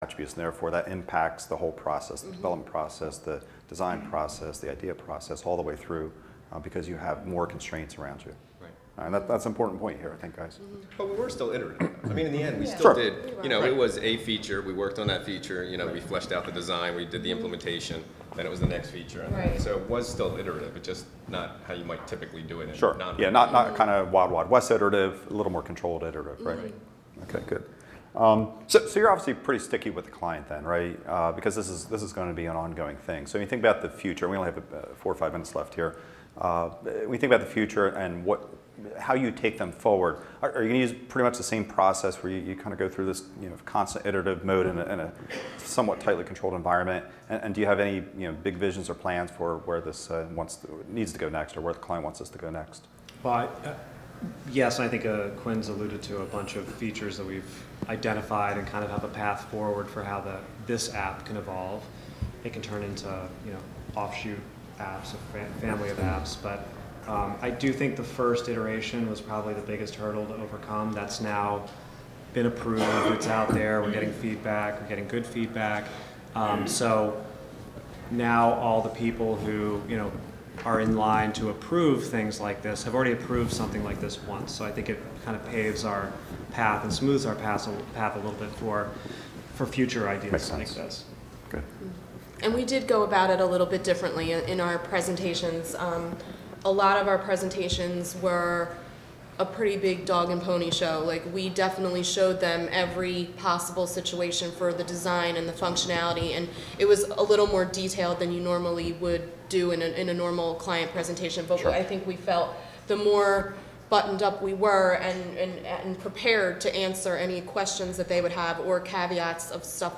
attributes, and therefore that impacts the whole process, the development process, the design process, the idea process, all the way through, because you have more constraints around you. Right. And that's an important point here, I think, guys. But we were still iterative. I mean, in the end, we still Sure. did, you know, it was a feature, we worked on that feature, you know, we fleshed out the design, we did the implementation, then it was the next feature. Right. So it was still iterative, but just not how you might typically do it in Sure. Yeah, not kind of wild west iterative, a little more controlled iterative, right? Okay, good. So you're obviously pretty sticky with the client then, right? Because this is going to be an ongoing thing. So when you think about the future, we only have 4 or 5 minutes left here. When you think about the future and how you take them forward, are you going to use pretty much the same process where you kind of go through this constant iterative mode in a somewhat tightly controlled environment? And do you have any big visions or plans for where this needs to go next, or where the client wants us to go next? Well, yes, I think Quinn's alluded to a bunch of features that we've identified and kind of have a path forward for how this app can evolve. It can turn into offshoot apps, a family of apps, but I do think the first iteration was probably the biggest hurdle to overcome. That's now been approved, it's out there, we're getting feedback, we're getting good feedback. So now all the people who are in line to approve things like this have already approved something like this once. So I think it kind of paves our path and smooths our path a little bit for future ideas like this. Good. And we did go about it a little bit differently in our presentations. A lot of our presentations were a pretty big dog and pony show. Like, we definitely showed them every possible situation for the design and the functionality, and it was a little more detailed than you normally would do in a normal client presentation. But Sure. I think we felt the more buttoned up we were and prepared to answer any questions that they would have or caveats of stuff that